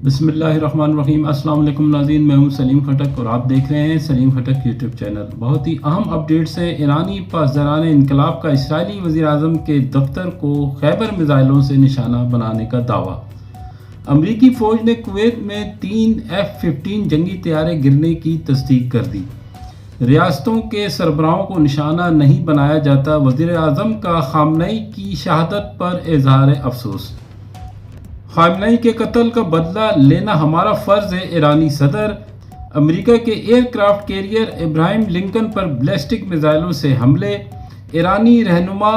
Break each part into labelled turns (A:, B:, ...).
A: बिस्मिल्लाहिर्रहमानिर्रहीम। अस्सलाम वालेकुम नाज़रीन, मैं हूं सलीम खटक और आप देख रहे हैं सलीम खटक यूट्यूब चैनल। बहुत ही अहम अपडेट्स हैं। ईरानी पासदारान इनकलाब का इसराइली वज़ीर-ए-आज़म के दफ्तर को खैबर मिसाइलों से निशाना बनाने का दावा। अमरीकी फ़ौज ने कुवैत में 3 F-15 जंगी तैयारे गिरने की तस्दीक कर दी। रियासतों के सरबराहों को निशाना नहीं बनाया जाता, वज़ीर-ए-आज़म का खामनई की शहादत पर इज़हार अफसोस। खामनई के कत्ल का बदला लेना हमारा फ़र्ज़ है। ईरानी सदर। अमेरिका के एयरक्राफ्ट कैरियर इब्राहिम लिंकन पर बैलिस्टिक मिसाइलों से हमले। ईरानी रहनुमा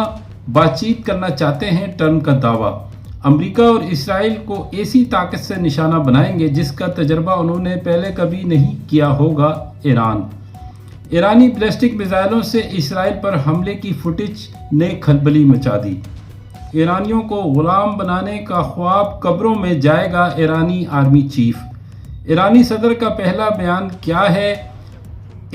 A: बातचीत करना चाहते हैं, ट्रंप का दावा। अमेरिका और इसराइल को ऐसी ताकत से निशाना बनाएंगे जिसका तजर्बा उन्होंने पहले कभी नहीं किया होगा। ईरानी बैलिस्टिक मिसाइलों से इसराइल पर हमले की फुटेज ने खलबली मचा दी। ईरानियों को गुलाम बनाने का ख्वाब कब्रों में जाएगा, ईरानी आर्मी चीफ। ईरानी सदर का पहला बयान क्या है?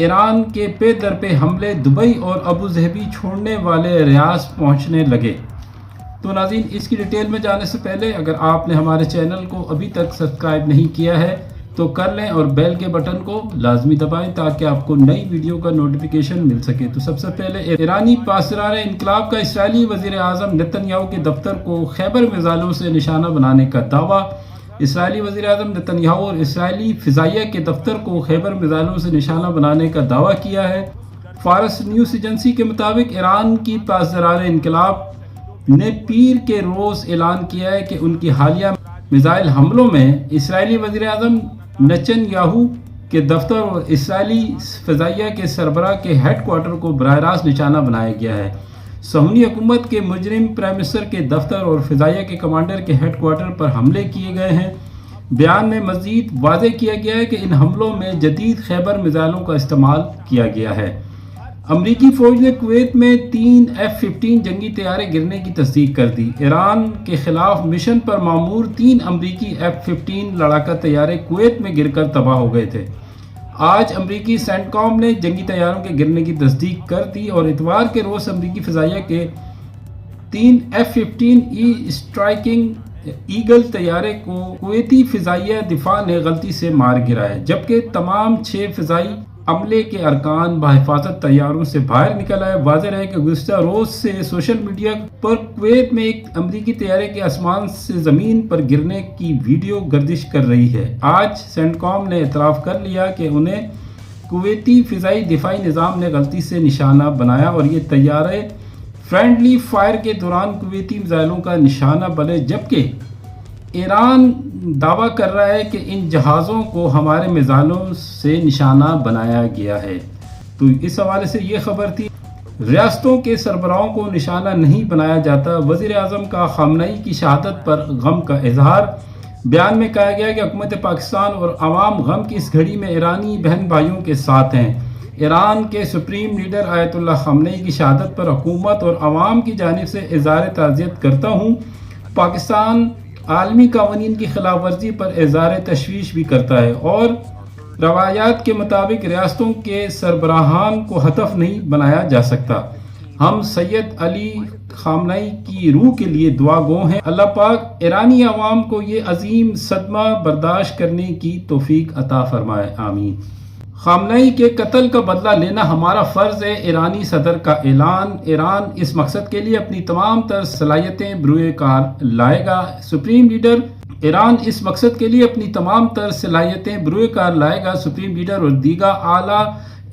A: ईरान के पे दर पे हमले, दुबई और अबू धाबी छोड़ने वाले रियाज पहुंचने लगे। तो नाज़रीन, इसकी डिटेल में जाने से पहले अगर आपने हमारे चैनल को अभी तक सब्सक्राइब नहीं किया है तो कर लें और बेल के बटन को लाजमी दबाएं ताकि आपको नई वीडियो का नोटिफिकेशन मिल सके। तो सबसे पहले ईरानी पासदारान इनकलाब का इसराइली वज़ीर-ए-आज़म नेतन्याहू के दफ्तर को खैबर मिसाइलों से निशाना बनाने का दावा। इसराइली वज़ीर-ए-आज़म नेतन्याहू और इसराइली फ़िज़ाइया के दफ्तर को खैबर मिसाइलों से निशाना बनाने का दावा किया है। फारस न्यूज़ एजेंसी के मुताबिक ईरान की पासदारान इनकलाब ने पीर के रोज़ ऐलान किया है कि उनकी हालिया मिसाइल हमलों में इसराइली वज़ीर-ए-आज़म नेतन्याहू के दफ्तर और इसराइली फ़िज़ाइया के सरबराह के हेड क्वार्टर को बराह रास्त निशाना बनाया गया है। सहूनी हुकूमत के मुजरिम प्राइम मिनिस्टर के दफ्तर और फ़िज़ाइया के कमांडर के हेड क्वार्टर पर हमले किए गए हैं। बयान में मज़ीद वाज़ेह किया गया है कि इन हमलों में जदीद खैबर मिसाइलों का इस्तेमाल किया गया है। अमरीकी फ़ौज ने कुवैत में 3 F-15 जंगी तैयारे गिरने की तस्दीक कर दी। ईरान के खिलाफ मिशन पर मामूर 3 अमरीकी F-15 लड़ाका तैयारे कुवैत में गिरकर तबाह हो गए थे। आज अमरीकी सेंटकॉम ने जंगी तैयारों के गिरने की तस्दीक कर दी और इतवार के रोज़ अमरीकी फ़िज़ाइया के 3 F-15E स्ट्राइकिंग ईगल तैयारे को कुवैती फ़िज़ाइया दिफा ने गलती से मार गिराया, जबकि तमाम 6 फ़िज़ाई अमले के अरकान बहिफाजत तैयारों से बाहर निकल आए। वाज़ेह है कि गुज़िश्ता रोज़ से सोशल मीडिया पर कुवैत में एक अमरीकी तैयारे के आसमान से ज़मीन पर गिरने की वीडियो गर्दिश कर रही है। आज सेंटकॉम ने एतराफ़ कर लिया कि उन्हें कुवैती फ़िज़ाई दिफाई निज़ाम ने गलती से निशाना बनाया और ये तैयारे फ्रेंडली फायर के दौरान कुवैती मिसाइलों का निशाना बने, जबकि ईरान दावा कर रहा है कि इन जहाज़ों को हमारे मिसाइलों से निशाना बनाया गया है। तो इस हवाले से ये खबर थी। रियासतों के सरबराहों को निशाना नहीं बनाया जाता, वज़ीर-ए-आज़म का खामनई की शहादत पर गम का इजहार। बयान में कहा गया कि हुकूमत पाकिस्तान और अवाम गम की इस घड़ी में ईरानी बहन भाइयों के साथ हैं। ईरान के सुप्रीम लीडर आयतुल्लाह खामनई की शहादत पर हुकूमत और अवाम की जानिब से इज़हार ताज़ियत करता हूँ। पाकिस्तान आलमी कानून की खिलाफ वर्जी पर इज़हार तशवीश भी करता है और रवायात के मुताबिक रियासतों के सरबराहान को हदफ नहीं बनाया जा सकता। हम सैयद अली खामनई की रूह के लिए दुआ गो हैं। अल्लाह पाक ईरानी अवाम को ये अजीम सदमा बर्दाश्त करने की तौफीक अता फरमाए, आमीन। खामनई के कत्ल का बदला लेना हमारा फ़र्ज़ है। ईरानी सदर का ऐलान। ईरान इस मकसद के लिए अपनी तमाम तर सलाहियतें बरूए कार लाएगा। सुप्रीम लीडर ईरान इस मकसद के लिए अपनी तमाम तर सलाहियतें बरूए कार लाएगा। सुप्रीम लीडर और दीगर आला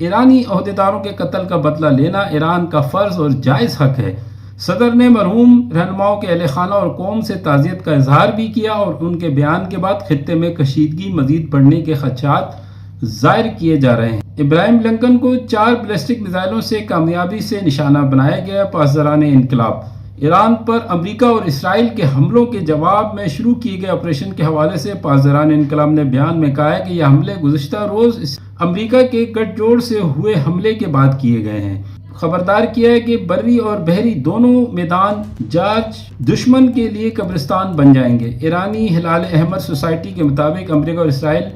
A: ईरानी अहदेदारों के कत्ल का बदला लेना ईरान का फ़र्ज़ और जायज़ हक है। सदर ने मरहूम रहनुमाओं के अहले खाना और कौम से ताज़ियत का इजहार भी किया और उनके बयान के बाद खित्ते में कशीदगी मज़ीद बढ़ने के खदशात जाहिर किए जा रहे हैं। इब्राहिम लिंकन को 4 बैलिस्टिक मिसाइलों से कामयाबी से निशाना बनाया गया। पासदारान इनकलाब ईरान पर अमेरिका और इसराइल के हमलों के जवाब में शुरू किए गए ऑपरेशन के हवाले से पासदारान इनकलाब ने बयान में कहा है कि यह हमले गुज़िश्ता रोज़ अमेरिका के गठजोड़ से हुए हमले के बाद किए गए हैं। खबरदार किया है कि बर्री और बहरी दोनों मैदान जाज दुश्मन के लिए कब्रिस्तान बन जाएंगे। ईरानी हिलाल अहमद सोसाइटी के मुताबिक अमेरिका और इसराइल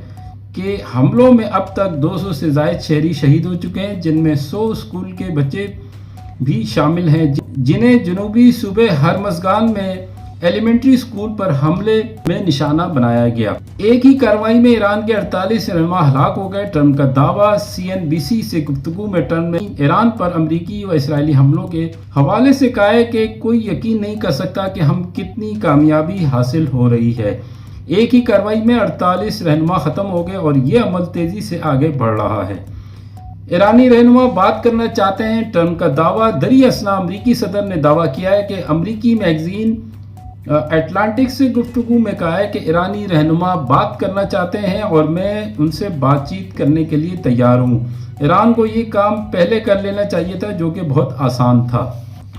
A: के हमलों में अब तक 200 से ज़ायद शहरी शहीद हो चुके हैं, जिनमें 100 स्कूल के बच्चे भी शामिल हैं, जिन्हें जनूबी सूबे हरमज़गान में एलिमेंट्री स्कूल पर हमले में निशाना बनाया गया। एक ही कार्रवाई में ईरान के 48 रहनुमा हलाक हो गए। ट्रंप का दावा। CNBC से गुफ्तगू में ट्रंप ने ईरान पर अमरीकी व इसराइली हमलों के हवाले से कहा है कि कोई यकीन नहीं कर सकता कि हम कितनी कामयाबी हासिल हो रही है। एक ही कार्रवाई में 48 रहनुमा खत्म हो गए और ये अमल तेजी से आगे बढ़ रहा है। ईरानी रहनुमा बात करना चाहते हैं, ट्रंप का दावा। दरी असना अमरीकी सदर ने दावा किया है कि अमरीकी मैगजीन अटलांटिक से गुफ्तगू में कहा है कि ईरानी रहनुमा बात करना चाहते हैं और मैं उनसे बातचीत करने के लिए तैयार हूँ। ईरान को ये काम पहले कर लेना चाहिए था, जो कि बहुत आसान था।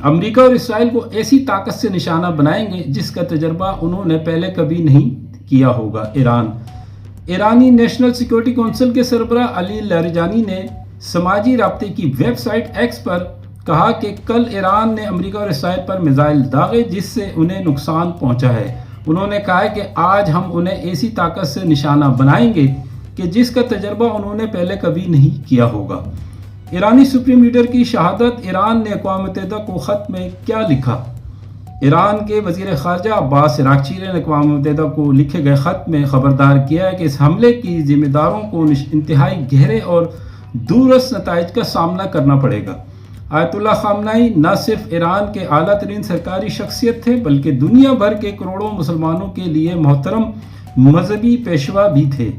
A: अमेरिका और इसराइल को ऐसी ताकत से निशाना बनाएंगे जिसका तजर्बा उन्होंने पहले कभी नहीं किया होगा। ईरानी नेशनल सिक्योरिटी काउंसिल के सरबराह अली लारिजानी ने समाजी राब्ते की वेबसाइट एक्स पर कहा कि कल ईरान ने अमेरिका और इसराइल पर मिसाइल दागे जिससे उन्हें नुकसान पहुंचा है। उन्होंने कहा है कि आज हम उन्हें ऐसी ताकत से निशाना बनाएंगे कि जिसका तजर्बा उन्होंने पहले कभी नहीं किया होगा। ईरानी सुप्रीम लीडर की शहादत। ईरान ने अक़वाम मुत्तहिदा को ख़त में क्या लिखा? ईरान के वज़ीर ख़ारजा अब्बास अराग़ची ने अक़वाम मुत्तहिदा को लिखे गए ख़त में ख़बरदार किया है कि इस हमले की जिम्मेदारों को इंतहाई गहरे और दूररस नताइज का सामना करना पड़ेगा। आयतुल्लाह ख़ामनेई न सिर्फ ईरान के आला तरीन सरकारी शख्सियत थे, बल्कि दुनिया भर के करोड़ों मुसलमानों के लिए मोहतरम मजहबी पेशवा भी थे।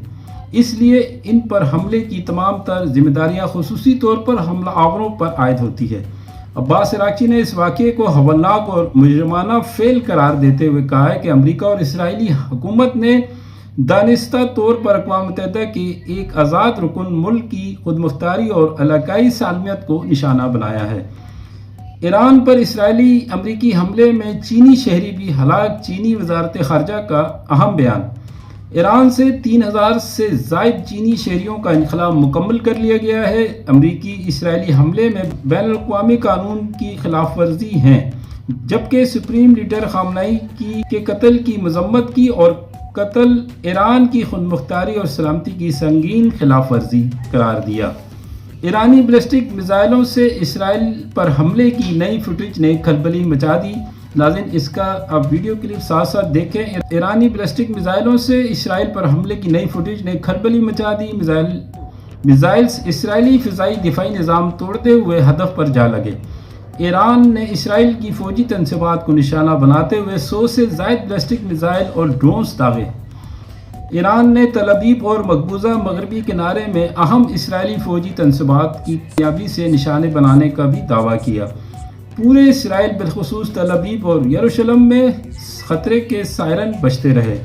A: इसलिए इन पर हमले की तमाम तर जिम्मेदारियाँ खुसूसी तौर पर हमलावरों पर आयद होती है। अब्बास अराग़ची ने इस वाक़े को हवलनाक और मुजरिमाना फ़ेल करार देते हुए कहा है कि अमेरिका और इसराइली हुकूमत ने दानिस्ता तौर पर अक़वाम मुत्तहिदा के एक आज़ाद रुकन मुल्क की खुदमुख्तारी और इलाकाई सालमियत को निशाना बनाया है। ईरान पर इसराइली अमरीकी हमले में चीनी शहरी भी हलाक। चीनी वज़ारत ख़ारजा का अहम बयान। ईरान से 3000 से ज़ायद चीनी शहरियों का इनखला मुकम्मल कर लिया गया है। अमरीकी इसराइली हमले में बैनुल-अक़वामी कानून की खिलाफ वर्जी है, जबकि सुप्रीम लीडर ख़ामनेई के कत्ल की मजम्मत की और कत्ल ईरान की खुदमुख्तारी और सलामती की संगीन खिलाफ वर्जी करार दिया। ईरानी बैलिस्टिक मिसाइलों से इसराइल पर हमले की नई फुटेज ने खलबली मचा दी। नाज़रीन, इसका अब वीडियो क्लिप साथ साथ देखें। ईरानी बैलिस्टिक मिसाइलों से इसराइल पर हमले की नई फुटेज ने खलबली मचा दी। मिसाइल्स इसराइली फ़िज़ाई दिफाई निज़ाम तोड़ते हुए हदफ पर जा लगे। ईरान ने इसराइल की फ़ौजी तनसीबात को निशाना बनाते हुए 100 से ज़ायद बैलिस्टिक मिसाइल और ड्रोन्स दागे। ईरान ने तल अबीब और मकबूजा मगरबी किनारे में अहम इसराइली फ़ौजी तनसीबात की कामयाबी से निशाने बनाने का भी दावा किया। पूरे इसराइल बिलखुसूस तल अबीब और यरूशलेम में ख़तरे के सायरन बजते रहे,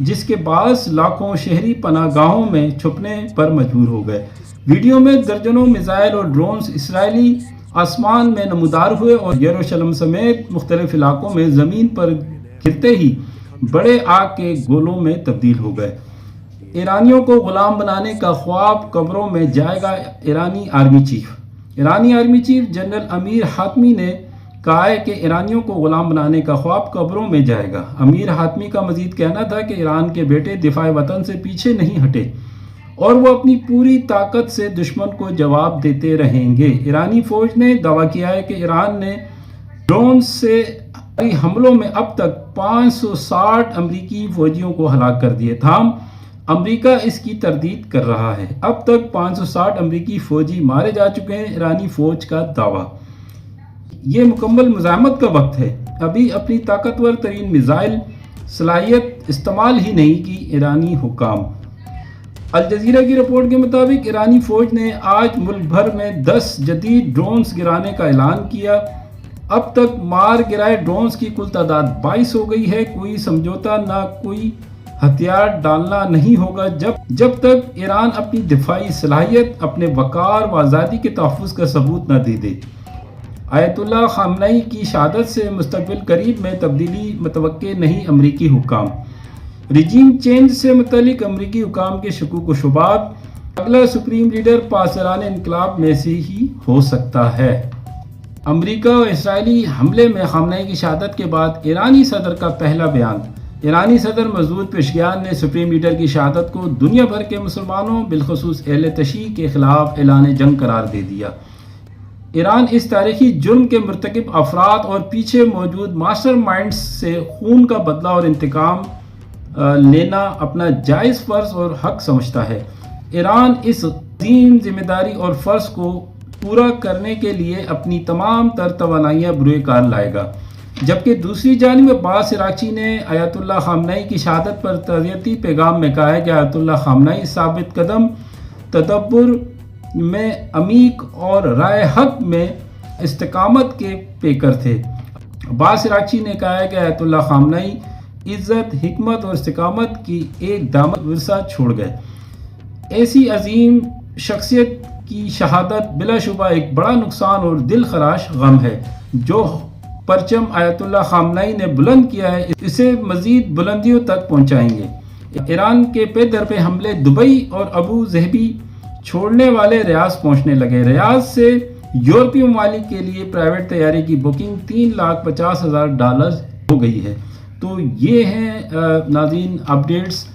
A: जिसके बाज़ लाखों शहरी पनाहगाहों में छुपने पर मजबूर हो गए। वीडियो में दर्जनों मिसाइल और ड्रोन्स इसराइली आसमान में नमूदार हुए और यरूशलेम समेत मुख्तलिफ इलाकों में ज़मीन पर गिरते ही बड़े आग के गोलों में तब्दील हो गए। ईरानियों को गुलाम बनाने का ख्वाब कब्रों में जाएगा। ईरानी army chief general Amir Hatami ने कहा है कि ईरानियों को गुलाम बनाने का ख्वाब कब्रों में जाएगा। अमीर हातमी का मजीद कहना था कि ईरान के बेटे दिफाए वतन से पीछे नहीं हटे और वो अपनी पूरी ताकत से दुश्मन को जवाब देते रहेंगे। ईरानी फ़ौज ने दावा किया है कि ईरान ने ड्रोन से हमलों में अब तक 560 अमरीकी फ़ौजियों को हलाक कर दिए था। अमेरिका इसकी तरदीद कर रहा है। अब तक 560 अमरीकी फ़ौजी मारे जा चुके हैं। ईरानी फ़ौज का दावा। ये मुकम्मल मुज़ाहमत का वक्त है। अभी अपनी ताकतवर तरीन मिसाइल सलाहियत इस्तेमाल ही नहीं की ईरानी हुकाम। अल जज़ीरा की रिपोर्ट के मुताबिक ईरानी फ़ौज ने आज मुल्क भर में 10 जदीद ड्रोन्स गिराने का ऐलान किया। अब तक मार गिराए ड्रोन्स की कुल तादाद 22 हो गई है। कोई समझौता ना कोई हथियार डालना नहीं होगा जब तक ईरान अपनी दिफाई सलाहियत, अपने वक़ार व आज़ादी के तहफ़्फ़ुज़ का सबूत न दे दे। आयतुल्लाह ख़ामनेई की शहादत से मुस्तक़बिल करीब में तब्दीली मुतवक्के नहीं। अमरीकी हुकाम। रिजीम चेंज से मुतल्लिक अमरीकी हुकाम के शकूक व शुबात। अगला सुप्रीम लीडर पासरान इनकलाब में से ही हो सकता है। अमरीका और इसराइली हमले में ख़ामनेई की शहादत के बाद ईरानी सदर का पहला बयान। ईरानी सदर मसूद पेशगियान ने सुप्रीम लीडर की शहादत को दुनिया भर के मुसलमानों बिलखुसूस अहले तशी के खिलाफ ऐलान जंग करार दे दिया। ईरान इस तारीखी जुर्म के मर्तकब अफराद और पीछे मौजूद मास्टर माइंड्स से खून का बदला और इंतकाम लेना अपना जायज़ फ़र्ज और हक समझता है। ईरान इस दीन जिम्मेदारी और फ़र्ज को पूरा करने के लिए अपनी तमाम तर तवानाइयाँ बुरे कार लाएगा। जबकि दूसरी जानिब अब्बास इराक़ची ने आयतुल्लाह ख़ामनई की शहादत पर ताज़ियती पैगाम में कहा है कि आयतुल्लाह ख़ामनई साबित कदम तदब्बुर में अमीक और राय हक में इस्तिकामत के पेकर थे। अब्बास इराक़ची ने कहा है कि आयतुल्लाह ख़ामनई इज़्ज़त, हिकमत और इस्तिकामत की एक दामद विरसा छोड़ गए। ऐसी अजीम शख्सियत की शहादत बिलाशुबा एक बड़ा नुकसान और दिल खराश गम है। जो परचम आयतुल्लाह ख़ामनई ने बुलंद किया है, इसे मज़ीद बुलंदियों तक पहुँचाएंगे। ईरान के पे दर पे हमले दुबई और अबू ज़हबी छोड़ने वाले रियाज पहुँचने लगे। रियाज से यूरोपीय ममालिक के लिए प्राइवेट तैयारी की बुकिंग $3,50,000 हो गई है। तो ये हैं नाज़रीन अपडेट्स।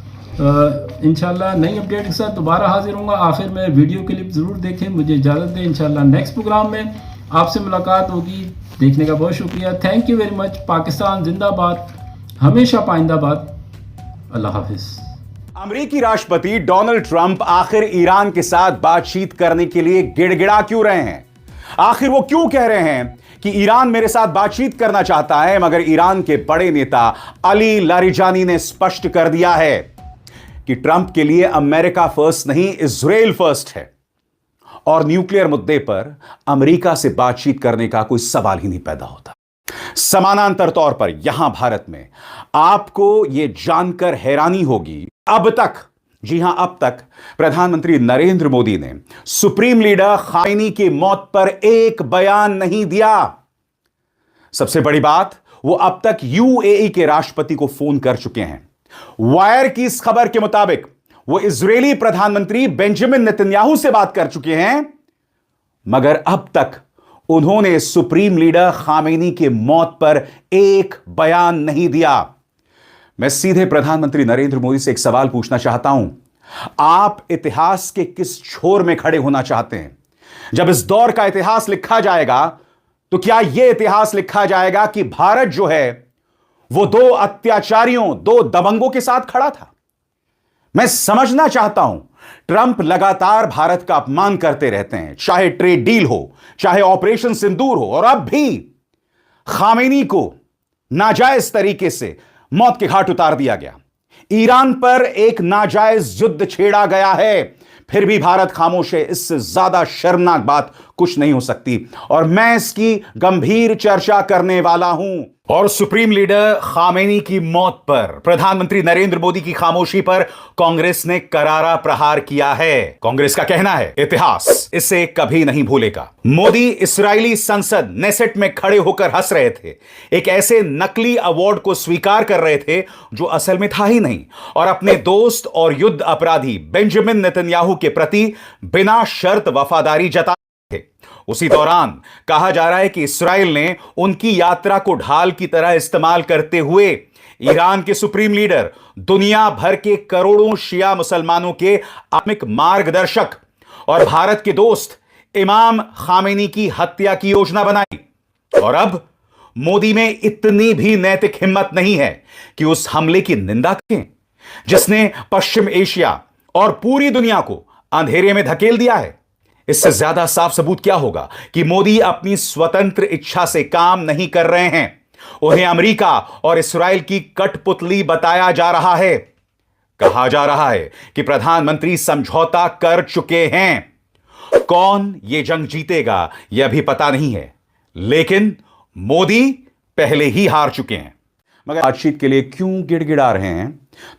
A: इंशाल्लाह नई अपडेट के साथ दोबारा हाजिर होऊंगा। आखिर में वीडियो क्लिप ज़रूर देखें। मुझे इजाज़त दें। इंशाल्लाह नेक्स्ट प्रोग्राम में आपसे मुलाकात होगी। देखने का बहुत शुक्रिया। Thank you very much. Pakistan जिंदाबाद, हमेशा पाइंदाबाद। अल्लाह हाफिज़।
B: अमेरिकी राष्ट्रपति डोनाल्ड ट्रंप आखिर ईरान के साथ बातचीत करने के लिए गिड़गिड़ा क्यों रहे हैं? आखिर वो क्यों कह रहे हैं कि ईरान मेरे साथ बातचीत करना चाहता है, मगर ईरान के बड़े नेता अली लारिजानी ने स्पष्ट कर दिया है कि ट्रंप के लिए अमेरिका फर्स्ट नहीं, इजराइल फर्स्ट है और न्यूक्लियर मुद्दे पर अमेरिका से बातचीत करने का कोई सवाल ही नहीं पैदा होता। समानांतर तौर पर यहां भारत में आपको यह जानकर हैरानी होगी, अब तक, जी हां अब तक प्रधानमंत्री नरेंद्र मोदी ने सुप्रीम लीडर खामेनी की मौत पर एक बयान नहीं दिया। सबसे बड़ी बात, वो अब तक यूएई के राष्ट्रपति को फोन कर चुके हैं। वायर की इस खबर के मुताबिक वो इजरायली प्रधानमंत्री बेंजामिन नेतन्याहू से बात कर चुके हैं, मगर अब तक उन्होंने सुप्रीम लीडर खामेनी की मौत पर एक बयान नहीं दिया। मैं सीधे प्रधानमंत्री नरेंद्र मोदी से एक सवाल पूछना चाहता हूं, आप इतिहास के किस छोर में खड़े होना चाहते हैं? जब इस दौर का इतिहास लिखा जाएगा तो क्या यह इतिहास लिखा जाएगा कि भारत जो है वो दो अत्याचारियों, दो दबंगों के साथ खड़ा था? मैं समझना चाहता हूं, ट्रंप लगातार भारत का अपमान करते रहते हैं, चाहे ट्रेड डील हो, चाहे ऑपरेशन सिंदूर हो, और अब भी खामेनी को नाजायज तरीके से मौत के घाट उतार दिया गया। ईरान पर एक नाजायज युद्ध छेड़ा गया है, फिर भी भारत खामोश है। इससे ज्यादा शर्मनाक बात कुछ नहीं हो सकती और मैं इसकी गंभीर चर्चा करने वाला हूं। और सुप्रीम लीडर खामेनी की मौत पर प्रधानमंत्री नरेंद्र मोदी की खामोशी पर कांग्रेस ने करारा प्रहार किया है। कांग्रेस का कहना है, इतिहास इसे कभी नहीं भूलेगा। मोदी इस्राएली संसद नेसेट में खड़े होकर हंस रहे थे, एक ऐसे नकली अवार्ड को स्वीकार कर रहे थे जो असल में था ही नहीं, और अपने दोस्त और युद्ध अपराधी बेंजामिन नेतन्याहू के प्रति बिना शर्त वफादारी जता। उसी दौरान कहा जा रहा है कि इस्राएल ने उनकी यात्रा को ढाल की तरह इस्तेमाल करते हुए ईरान के सुप्रीम लीडर, दुनिया भर के करोड़ों शिया मुसलमानों के आत्मिक मार्गदर्शक और भारत के दोस्त इमाम खामेनी की हत्या की योजना बनाई। और अब मोदी में इतनी भी नैतिक हिम्मत नहीं है कि उस हमले की निंदा करें जिसने पश्चिम एशिया और पूरी दुनिया को अंधेरे में धकेल दिया है। इससे ज्यादा साफ सबूत क्या होगा कि मोदी अपनी स्वतंत्र इच्छा से काम नहीं कर रहे हैं, उन्हें अमेरिका और इस्राएल की कठपुतली बताया जा रहा है। कहा जा रहा है कि प्रधानमंत्री समझौता कर चुके हैं। कौन ये जंग जीतेगा यह अभी पता नहीं है, लेकिन मोदी पहले ही हार चुके हैं। मगर बातचीत के लिए क्यों गिड़गिड़ा रहे हैं,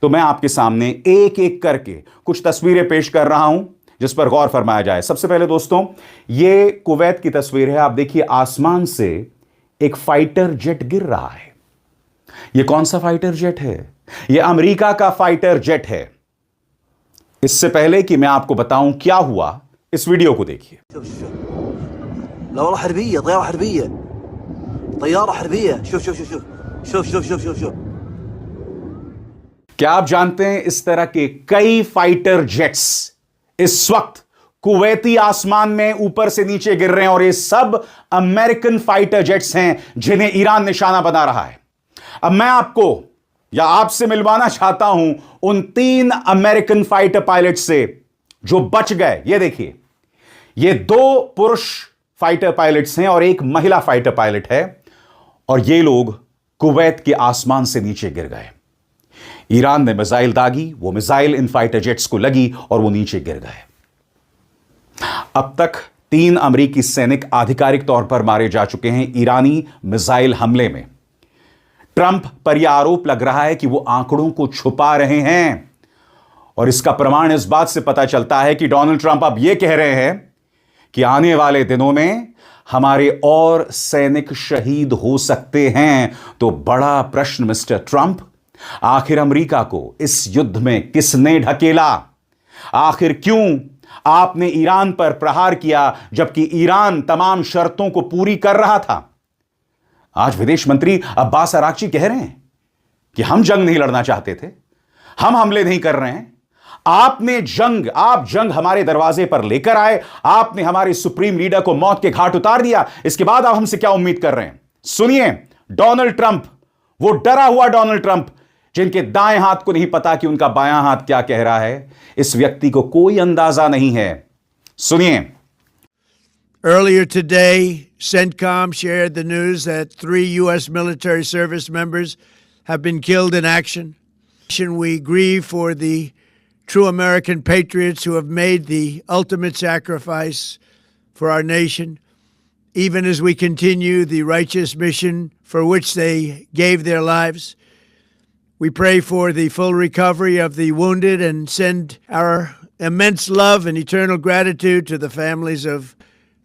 B: तो मैं आपके सामने एक एक करके कुछ तस्वीरें पेश कर रहा हूं जिस पर गौर फरमाया जाए। सबसे पहले दोस्तों, यह कुवैत की तस्वीर है। आप देखिए, आसमान से एक फाइटर जेट गिर रहा है। यह कौन सा फाइटर जेट है? यह अमेरिका का फाइटर जेट है। इससे पहले कि मैं आपको बताऊं क्या हुआ, इस वीडियो को देखिए। क्या आप जानते हैं इस तरह के कई फाइटर जेट्स इस वक्त कुवैती आसमान में ऊपर से नीचे गिर रहे हैं और ये सब अमेरिकन फाइटर जेट्स हैं जिन्हें ईरान निशाना बना रहा है। अब मैं आपको या आपसे मिलवाना चाहता हूं उन 3 अमेरिकन फाइटर पायलट से जो बच गए। ये देखिए, ये 2 पुरुष फाइटर पायलट्स हैं और एक महिला फाइटर पायलट है, और ये लोग कुवैत के आसमान से नीचे गिर गए। ईरान ने मिसाइल दागी, वो मिसाइल इन फाइटर जेट्स को लगी और वो नीचे गिर गए। अब तक 3 अमेरिकी सैनिक आधिकारिक तौर पर मारे जा चुके हैं ईरानी मिसाइल हमले में। ट्रंप पर यह आरोप लग रहा है कि वो आंकड़ों को छुपा रहे हैं, और इसका प्रमाण इस बात से पता चलता है कि डोनाल्ड ट्रंप अब यह कह रहे हैं कि आने वाले दिनों में हमारे और सैनिक शहीद हो सकते हैं। तो बड़ा प्रश्न मिस्टर ट्रंप, आखिर अमेरिका को इस युद्ध में किसने ढकेला? आखिर क्यों आपने ईरान पर प्रहार किया जबकि ईरान तमाम शर्तों को पूरी कर रहा था? आज विदेश मंत्री अब्बास अराक्ची कह रहे हैं कि हम जंग नहीं लड़ना चाहते थे, हम हमले नहीं कर रहे हैं। आप जंग हमारे दरवाजे पर लेकर आए, आपने हमारे सुप्रीम लीडर को मौत के घाट उतार दिया। इसके बाद आप हमसे क्या उम्मीद कर रहे हैं? सुनिए, डोनाल्ड ट्रंप, वो डरा हुआ डोनाल्ड ट्रंप जिनके दाएं हाथ को नहीं पता कि उनका बायां हाथ क्या कह रहा है, इस व्यक्ति को कोई अंदाजा नहीं है। सुनिए।
C: Earlier today, CENTCOM shared the news that 3 U.S. military service members have been killed in action. We grieve for the true American patriots who have made the ultimate sacrifice for our nation, even as we continue the righteous mission for which they gave their lives. We pray for the full recovery of the wounded and send our immense love and eternal gratitude to the families of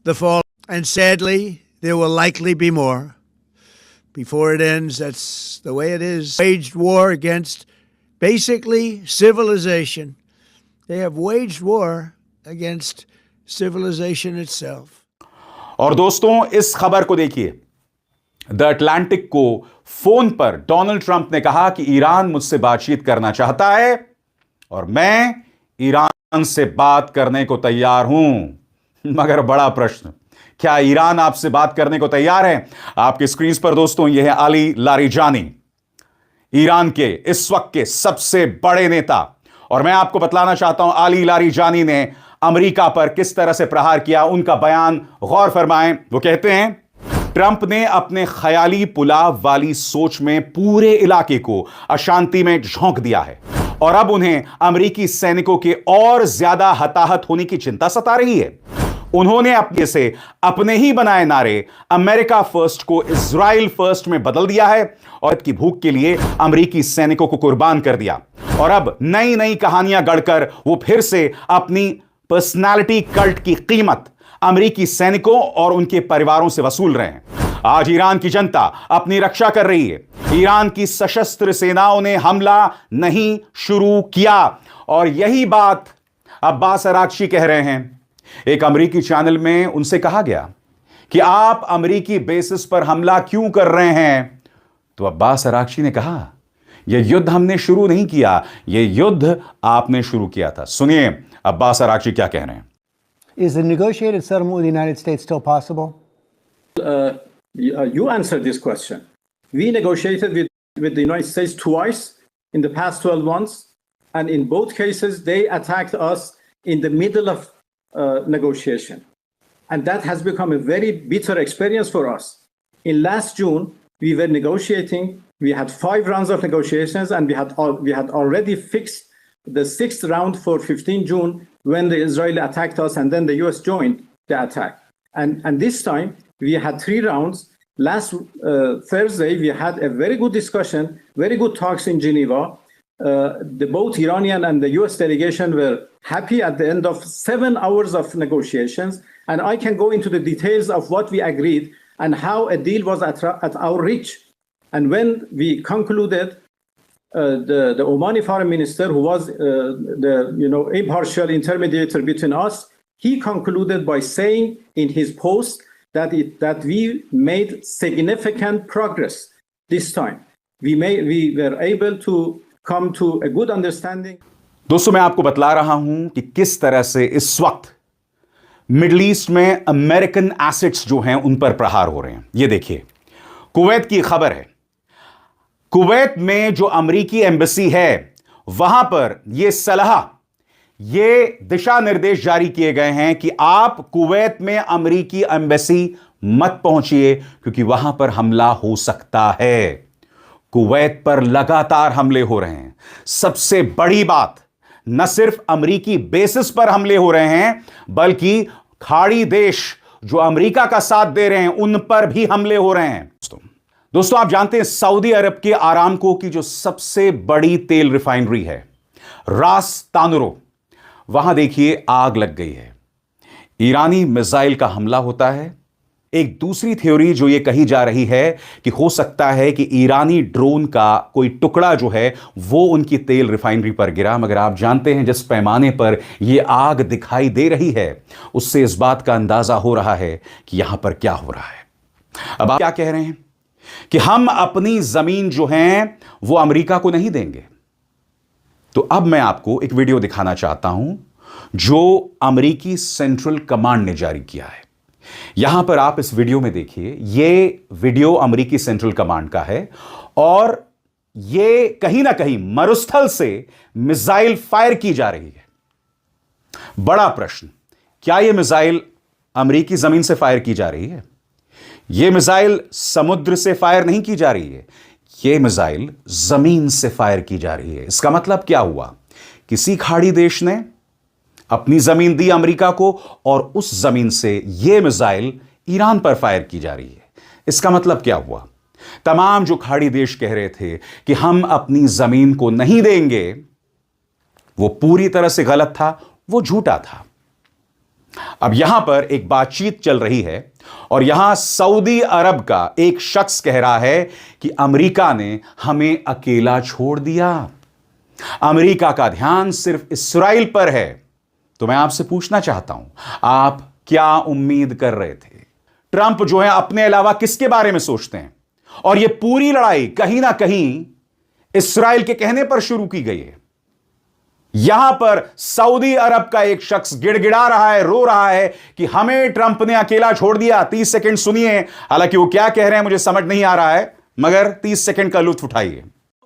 C: the fall. And sadly, there will likely be more. Before it ends, that's the way it is. Waged war against basically civilization. They have waged war against civilization itself.
B: और दोस्तों, इस खबर को देखिए। The Atlantic को phone पर Donald Trump ने कहा कि ईरान मुझसे बातचीत करना चाहता है और मैं ईरान से बात करने को तैयार हूं। मगर बड़ा प्रश्न, क्या ईरान आपसे बात करने को तैयार है? आपकी स्क्रीन पर दोस्तों यह है अली लारिजानी, ईरान के इस वक्त के सबसे बड़े नेता। और मैं आपको बतलाना चाहता हूं अली लारिजानी ने अमेरिका पर किस तरह से प्रहार किया। उनका बयान गौर फरमाएं। वो कहते हैं, ट्रंप ने अपने ख्याली पुलाव वाली सोच में पूरे इलाके को अशांति में झोंक दिया है और अब उन्हें अमेरिकी सैनिकों के और ज्यादा हताहत होने की चिंता सता रही है। उन्होंने अपने ही बनाए नारे अमेरिका फर्स्ट को इजराइल फर्स्ट में बदल दिया है और की भूख के लिए अमेरिकी सैनिकों को कुर्बान कर दिया। और अब नई नई कहानियां गढ़कर वो फिर से अपनी पर्सनालिटी कल्ट की कीमत अमेरिकी सैनिकों और उनके परिवारों से वसूल रहे हैं। आज ईरान की जनता अपनी रक्षा कर रही है। ईरान की सशस्त्र सेनाओं ने हमला नहीं शुरू किया और यही बात अब्बास अराक्ची कह रहे हैं। एक अमेरिकी चैनल में उनसे कहा गया कि आप अमेरिकी बेसिस पर हमला क्यों कर रहे हैं, तो अब्बास अराक्ची ने कहा, यह युद्ध हमने शुरू नहीं किया, यह युद्ध आपने शुरू किया था। सुनिए अब्बास अराक्ची क्या कह रहे हैं।
D: Is a negotiated settlement with the United States still possible?
E: You answered this question. We negotiated with the United States twice in the past 12 months, and in both cases, they attacked us in the middle of negotiation. And that has become a very bitter experience for us. In last June, we were negotiating. We had 5 rounds of negotiations, and we had already fixed the 6th round for 15 June when the Israeli attacked us, and then the US joined the attack. And this time, we had 3 rounds. Last Thursday, we had a very good discussion, very good talks in Geneva. Both Iranian and the US delegation were happy at the end of 7 hours of negotiations. And I can go into the details of what we agreed and how a deal was at our reach. And when we concluded, the Omani foreign minister, who was the impartial intermediator between us, he concluded by saying in his post that we made significant progress this time. We were able to come to a good understanding.
B: दोस्तों, मैं आपको बतला रहा हूं कि किस तरह से इस वक्त मिडिल ईस्ट में अमेरिकन एसेट्स जो हैं उन पर प्रहार हो रहे हैं। यह देखिए, कुवैत की खबर है। कुवैत में जो अमेरिकी एम्बेसी है वहां पर यह सलाह, ये दिशा निर्देश जारी किए गए हैं कि आप कुवैत में अमेरिकी एम्बेसी मत पहुंचिए क्योंकि वहां पर हमला हो सकता है। कुवैत पर लगातार हमले हो रहे हैं। सबसे बड़ी बात, न सिर्फ अमेरिकी बेसिस पर हमले हो रहे हैं बल्कि खाड़ी देश जो अमेरिका का साथ दे रहे हैं उन पर भी हमले हो रहे हैं। दोस्तों आप जानते हैं सऊदी अरब के आरामको की जो सबसे बड़ी तेल रिफाइनरी है रास तानुरो, वहां देखिए आग लग गई है। ईरानी मिसाइल का हमला होता है। एक दूसरी थ्योरी जो यह कही जा रही है कि हो सकता है कि ईरानी ड्रोन का कोई टुकड़ा जो है वो उनकी तेल रिफाइनरी पर गिरा, मगर आप जानते हैं जिस पैमाने पर यह आग दिखाई दे रही है उससे इस बात का अंदाजा हो रहा है कि यहां पर क्या हो रहा है। अब आप क्या कह रहे हैं कि हम अपनी जमीन जो है वो अमेरिका को नहीं देंगे। तो अब मैं आपको एक वीडियो दिखाना चाहता हूं जो अमेरिकी सेंट्रल कमांड ने जारी किया है। यहां पर आप इस वीडियो में देखिए, यह वीडियो अमेरिकी सेंट्रल कमांड का है और यह कहीं ना कहीं मरुस्थल से मिसाइल फायर की जा रही है। बड़ा प्रश्न, क्या यह मिसाइल अमेरिकी जमीन से फायर की जा रही है? यह मिसाइल समुद्र से फायर नहीं की जा रही है, यह मिसाइल जमीन से फायर की जा रही है। इसका मतलब क्या हुआ? किसी खाड़ी देश ने अपनी जमीन दी अमेरिका को और उस जमीन से यह मिसाइल ईरान पर फायर की जा रही है। इसका मतलब क्या हुआ? तमाम जो खाड़ी देश कह रहे थे कि हम अपनी जमीन को नहीं देंगे, वो पूरी तरह से गलत था, वो झूठा था। अब यहां पर एक बातचीत चल रही है और यहां सऊदी अरब का एक शख्स कह रहा है कि अमेरिका ने हमें अकेला छोड़ दिया, अमेरिका का ध्यान सिर्फ इस्राइल पर है। तो मैं आपसे पूछना चाहता हूं, आप क्या उम्मीद कर रहे थे? ट्रंप जो है अपने अलावा किसके बारे में सोचते हैं? और यह पूरी लड़ाई कहीं ना कहीं इस्राइल के कहने पर शुरू की गई है। यहां पर सऊदी अरब का एक शख्स गिड़गिड़ा रहा है, रो रहा है कि हमें ट्रंप ने अकेला छोड़ दिया। 30 सेकंड सुनिए, हालांकि वो क्या कह रहे हैं मुझे समझ नहीं आ रहा है, मगर 30 सेकंड का लुत्फ उठाइए।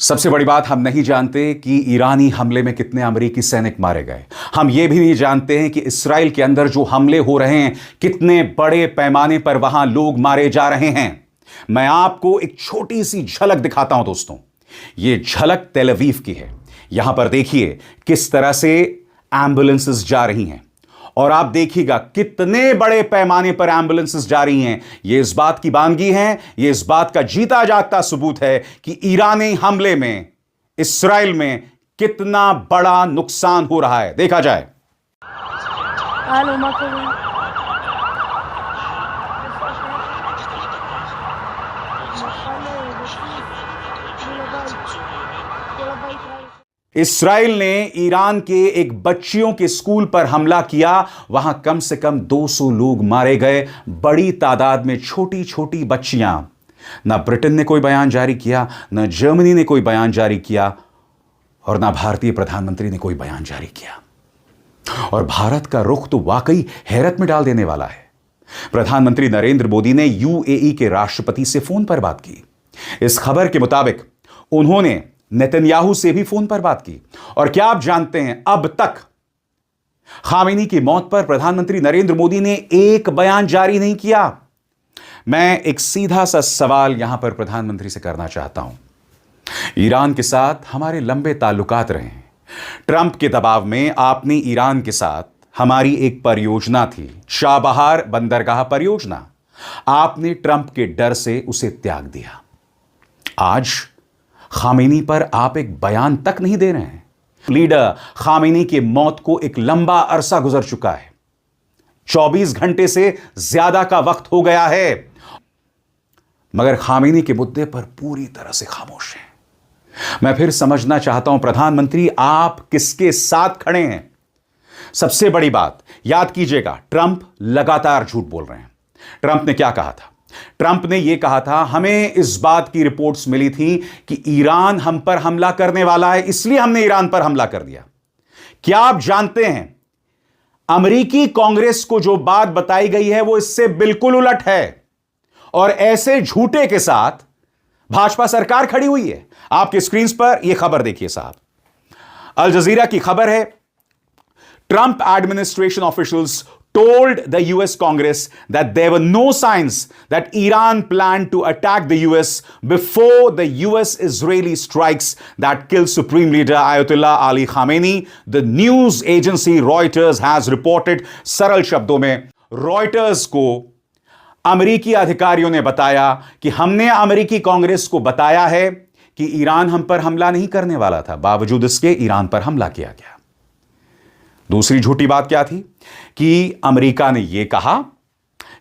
B: सबसे बड़ी बात, हम नहीं जानते कि ईरानी हमले में कितने अमेरिकी सैनिक मारे गए। हम यह भी नहीं जानते हैं कि इस्राइल के अंदर जो हमले हो रहे हैं कितने बड़े पैमाने पर वहां लोग मारे जा रहे हैं। मैं आपको एक छोटी सी झलक दिखाता हूं दोस्तों। यह झलक तेल अवीव की है। यहां पर देखिए किस तरह से एम्बुलेंसेस जा रही हैं और आप देखिएगा कितने बड़े पैमाने पर एम्बुलेंसेस जा रही हैं। यह इस बात की बानगी है, यह इस बात का जीता जागता सबूत है कि ईरानी हमले में इस्राइल में कितना बड़ा नुकसान हो रहा है। देखा जाए। इस्राइल ने ईरान के एक बच्चियों के स्कूल पर हमला किया, वहां कम से कम 200 लोग मारे गए, बड़ी तादाद में छोटी छोटी बच्चियां। ना ब्रिटेन ने कोई बयान जारी किया, ना जर्मनी ने कोई बयान जारी किया और ना भारतीय प्रधानमंत्री ने कोई बयान जारी किया। और भारत का रुख तो वाकई हैरत में डाल देने वाला है। प्रधानमंत्री नरेंद्र मोदी ने यूएई के राष्ट्रपति से फोन पर बात की। इस खबर के मुताबिक उन्होंने नेतन्याहू से भी फोन पर बात की। और क्या आप जानते हैं, अब तक खामेनी की मौत पर प्रधानमंत्री नरेंद्र मोदी ने एक बयान जारी नहीं किया। मैं एक सीधा सा सवाल यहां पर प्रधानमंत्री से करना चाहता हूं। ईरान के साथ हमारे लंबे ताल्लुकात रहे हैं। ट्रंप के दबाव में आपने ईरान के साथ हमारी एक परियोजना थी, चाबहार बंदरगाह परियोजना, आपने ट्रंप के डर से उसे त्याग दिया। आज खामेनी पर आप एक बयान तक नहीं दे रहे हैं। लीडर खामेनी की मौत को एक लंबा अरसा गुजर चुका है, 24 घंटे से ज्यादा का वक्त हो गया है। मगर खामेनी के मुद्दे पर पूरी तरह से खामोश हैं। मैं फिर समझना चाहता हूं प्रधानमंत्री, आप किसके साथ खड़े हैं? सबसे बड़ी बात याद कीजिएगा, ट्रंप लगातार झूठ बोल रहे हैं। ट्रंप ने क्या कहा था? ट्रंप ने यह कहा था, हमें इस बात की रिपोर्ट्स मिली थी कि ईरान हम पर हमला करने वाला है, इसलिए हमने ईरान पर हमला कर दिया। क्या आप जानते हैं अमेरिकी कांग्रेस को जो बात बताई गई है वो इससे बिल्कुल उलट है, और ऐसे झूठे के साथ भाजपा सरकार खड़ी हुई है। आपके स्क्रीन पर यह खबर देखिए साहब, अल जजीरा की खबर है, Trump administration officials told the US Congress that there were no signs that Iran planned to attack the US before the US-Israeli strikes that killed Supreme Leader Ayatollah Ali Khamenei. The news agency Reuters has reported, सरल शब्दों में Reuters को अमेरिकी अधिकारियों ने बताया कि हमने अमेरिकी कांग्रेस को बताया है कि ईरान हम पर हमला नहीं करने वाला था, बावजूद इसके ईरान पर हमला किया गया। दूसरी झूठी बात क्या थी कि अमेरिका ने यह कहा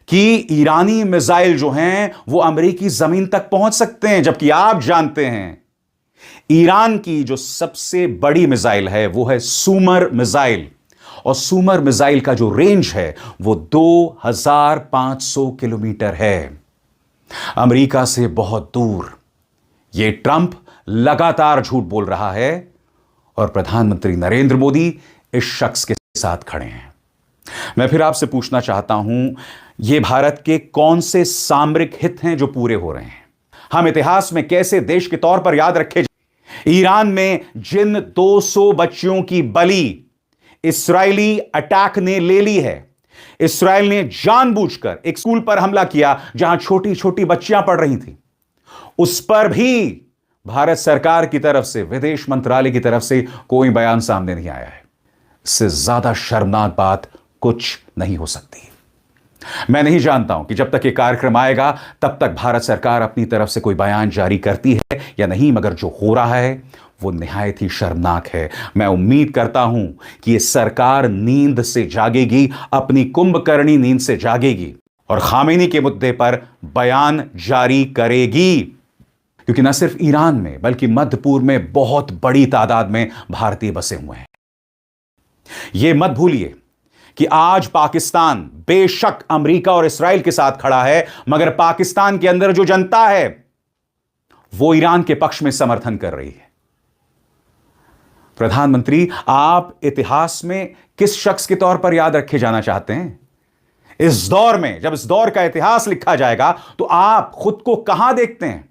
B: कि ईरानी मिसाइल जो हैं वो अमेरिकी जमीन तक पहुंच सकते हैं, जबकि आप जानते हैं ईरान की जो सबसे बड़ी मिसाइल है वो है सूमर मिसाइल, और सूमर मिसाइल का जो रेंज है वो 2500 किलोमीटर है, अमेरिका से बहुत दूर। यह ट्रंप लगातार झूठ बोल रहा है और प्रधानमंत्री नरेंद्र मोदी इस शख्स के साथ खड़े हैं। मैं फिर आपसे पूछना चाहता हूं, यह भारत के कौन से सामरिक हित हैं जो पूरे हो रहे हैं? हम इतिहास में कैसे देश के तौर पर याद रखे? ईरान में जिन 200 बच्चियों की बलि इस्राएली अटैक ने ले ली है, इस्राएल ने जानबूझकर एक स्कूल पर हमला किया जहां छोटी छोटी बच्चियां पढ़ रही थी, उस पर भी भारत सरकार की तरफ से, विदेश मंत्रालय की तरफ से कोई बयान सामने नहीं आया है। इससे ज्यादा शर्मनाक बात कुछ नहीं हो सकती। मैं नहीं जानता हूं कि जब तक यह कार्यक्रम आएगा तब तक भारत सरकार अपनी तरफ से कोई बयान जारी करती है या नहीं, मगर जो हो रहा है वो निहायत ही शर्मनाक है। मैं उम्मीद करता हूं कि यह सरकार नींद से जागेगी, अपनी कुंभकर्णी नींद से जागेगी और खामेनी के मुद्दे पर बयान जारी करेगी, क्योंकि न सिर्फ ईरान में बल्कि मध्य पूर्व में बहुत बड़ी तादाद में भारतीय बसे हुए हैं। यह मत भूलिए कि आज पाकिस्तान बेशक अमेरिका और इस्राएल के साथ खड़ा है, मगर पाकिस्तान के अंदर जो जनता है वो ईरान के पक्ष में समर्थन कर रही है। प्रधानमंत्री, आप इतिहास में किस शख्स के तौर पर याद रखे जाना चाहते हैं? इस दौर में, जब इस दौर का इतिहास लिखा जाएगा तो आप खुद को कहां देखते हैं?